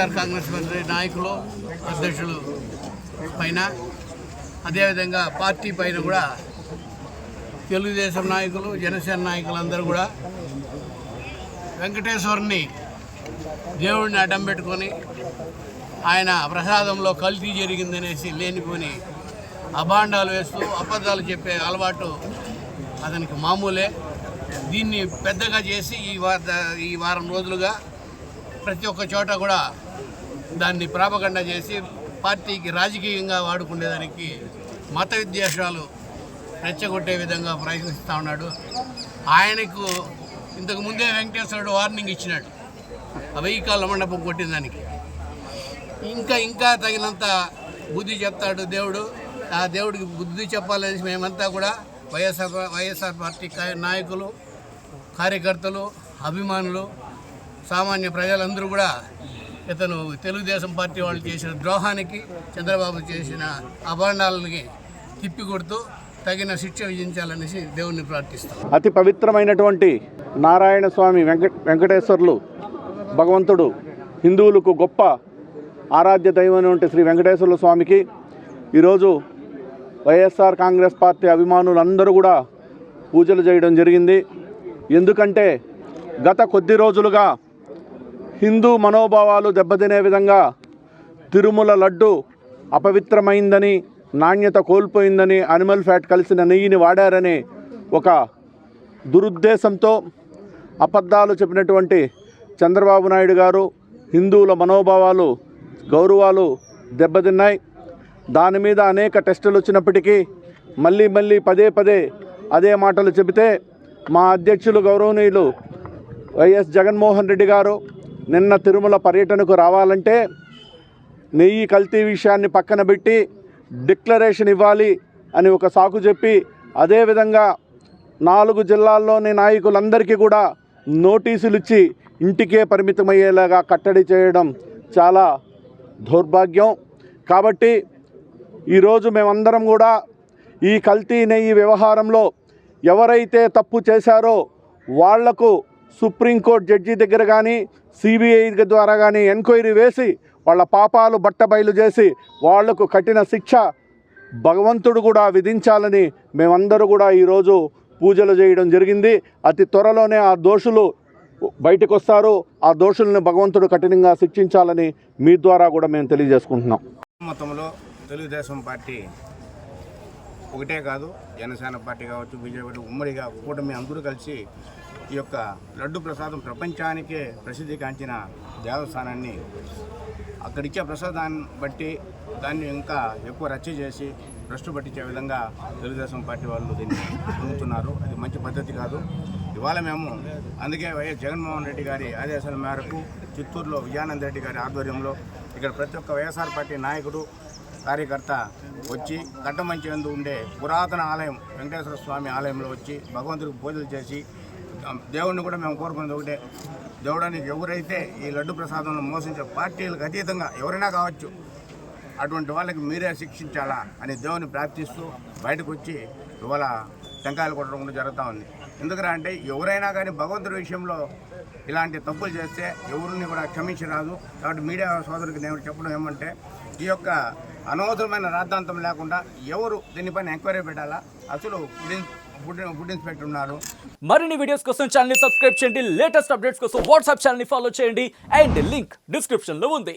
YSR Congress party నాయకులు అధ్యక్షులు పైన అదేవిధంగా పార్టీ పైన కూడా తెలుగుదేశం నాయకులు జనసేన నాయకులందరూ కూడా వెంకటేశ్వరుని దేవుడిని అడ్డం పెట్టుకొని ఆయన ప్రసాదంలో కల్తీ జరిగిందనేసి లేనిపోని అభాండాలు వేస్తూ అబద్ధాలు చెప్పే అలవాటు అతనికి మామూలే. దీన్ని పెద్దగా చేసి ఈ వారం రోజులుగా ప్రతి ఒక్క చోట కూడా దాన్ని ప్రాపగండ చేసి పార్టీకి రాజకీయంగా వాడుకునేదానికి మత విద్వేషాలు రెచ్చగొట్టే విధంగా ప్రయత్నిస్తూ ఉన్నాడు. ఆయనకు ఇంతకుముందే వెంకటేశ్వరుడు వార్నింగ్ ఇచ్చినాడు ఆ 1000 కాళ్ళ మండపం కొట్టిన దానికి. ఇంకా తగినంత బుద్ధి చెప్తాడు దేవుడు. ఆ దేవుడికి బుద్ధి చెప్పాలని మేమంతా కూడా వైఎస్ఆర్ పార్టీ నాయకులు, కార్యకర్తలు, అభిమానులు, సామాన్య ప్రజలందరూ కూడా ఇతను తెలుగుదేశం పార్టీ వాళ్ళు చేసిన ద్రోహానికి, చంద్రబాబు చేసిన అభాండాలకి తిప్పికొడుతూ తగిన శిక్ష విధించాలనేసి దేవుణ్ణి ప్రార్థిస్తాం. అతి పవిత్రమైనటువంటి నారాయణ స్వామి వెంకటేశ్వర్లు భగవంతుడు, హిందువులకు గొప్ప ఆరాధ్య దైవమైనటువంటి శ్రీ వెంకటేశ్వర్ల స్వామికి ఈరోజు వైఎస్ఆర్ కాంగ్రెస్ పార్టీ అభిమానులందరూ కూడా పూజలు చేయడం జరిగింది. ఎందుకంటే గత కొద్ది రోజులుగా హిందూ మనోభావాలు దెబ్బతినే విధంగా తిరుమల లడ్డు అపవిత్రమైందని, నాణ్యత కోల్పోయిందని, అనిమల్ ఫ్యాట్ కలిసిన నెయ్యిని వాడారని ఒక దురుద్దేశంతో అబద్ధాలు చెప్పినటువంటి చంద్రబాబు నాయుడు గారు హిందువుల మనోభావాలు, గౌరవాలు దెబ్బతిన్నాయి. దాని మీద అనేక టెస్టులు వచ్చినప్పటికీ మళ్ళీ పదే అదే మాటలు చెబితే మా అధ్యక్షులు గౌరవనీయులు వైఎస్ జగన్మోహన్ రెడ్డి గారు నిన్న తిరుమల పర్యటనకు రావాలంటే నెయ్యి కల్తీ విషయాన్ని పక్కన పెట్టి డిక్లరేషన్ ఇవ్వాలి అని ఒక సాకు చెప్పి, అదేవిధంగా 4 జిల్లాల్లోని నాయకులందరికీ కూడా నోటీసులు ఇచ్చి ఇంటికే పరిమితమయ్యేలాగా కట్టడి చేయడం చాలా దౌర్భాగ్యం. కాబట్టి ఈరోజు మేమందరం కూడా ఈ కల్తీ నెయ్యి వ్యవహారంలో ఎవరైతే తప్పు చేశారో వాళ్లకు సుప్రీంకోర్టు జడ్జి దగ్గర కానీ సిబిఐ ద్వారా కానీ ఎంక్వైరీ వేసి వాళ్ళ పాపాలు బట్టబయలు చేసి వాళ్లకు కఠిన శిక్ష భగవంతుడు కూడా విధించాలని మేమందరూ కూడా ఈరోజు పూజలు చేయడం జరిగింది. అతి త్వరలోనే ఆ దోషులు బయటకు వస్తారు. ఆ దోషులను భగవంతుడు కఠినంగా శిక్షించాలని మీ ద్వారా కూడా మేము తెలియజేసుకుంటున్నాం. మొత్తంలో తెలుగుదేశం పార్టీ ఒకటే కాదు, జనసేన పార్టీ కావచ్చు, బీజేపీ ఉమ్మడిగా కూటమి అందరూ కలిసి ఈ యొక్క లడ్డు ప్రసాదం ప్రపంచానికే ప్రసిద్ధిగాంచిన దేవస్థానాన్ని అక్కడిచ్చే ప్రసాదాన్ని బట్టి దాన్ని ఇంకా ఎక్కువ రచ్చ చేసి భ్రష్టు పట్టించే విధంగా తెలుగుదేశం పార్టీ వాళ్ళు దీన్ని పొందుతున్నారు. అది మంచి పద్ధతి కాదు. ఇవాళ మేము అందుకే వైఎస్ జగన్మోహన్ రెడ్డి గారి ఆదేశాల మేరకు చిత్తూరులో విజయానంద రెడ్డి గారి ఆధ్వర్యంలో ఇక్కడ ప్రతి ఒక్క వైఎస్ఆర్ పార్టీ నాయకుడు, కార్యకర్త వచ్చి కట్టమంచి ఎందు ఉండే పురాతన ఆలయం వెంకటేశ్వర స్వామి ఆలయంలో వచ్చి భగవంతుడికి పూజలు చేసి దేవుడిని కూడా మేము కోరుకునేది ఒకటే, దేవుడానికి ఎవరైతే ఈ లడ్డు ప్రసాదంలో మోసించే పార్టీలకు అతీతంగా ఎవరైనా కావచ్చు, అటువంటి వాళ్ళకి మీరే శిక్షించాలా అని దేవుని ప్రార్థిస్తూ బయటకు వచ్చి ఇవాళ టెంకాయలు కొట్టడం కూడా జరుగుతూ ఉంది. ఎందుకంటే అంటే ఎవరైనా కానీ భగవంతుడి విషయంలో ఇలాంటి తప్పులు చేస్తే ఎవరిని కూడా క్షమించరాదు. కాబట్టి మీడియా సోదరుడికి నేను చెప్పడం ఏమంటే, ఈ యొక్క అనవసరమైన రాద్ధాంతం లేకుండా ఎవరు దీనిపైన ఎంక్వైరీ పెట్టాలా. అసలు ఫుడ్ ఇన్స్పెక్టర్ ఉన్నారు. మరిన్ని వీడియోస్ కోసం ఛానల్ ని సబ్స్క్రైబ్ చేయండి. లేటెస్ట్ అప్డేట్స్ కోసం వాట్సాప్ ఛానల్ ని ఫాలో చేయండి. అండ్ లింక్ డిస్క్రిప్షన్ లో ఉంది.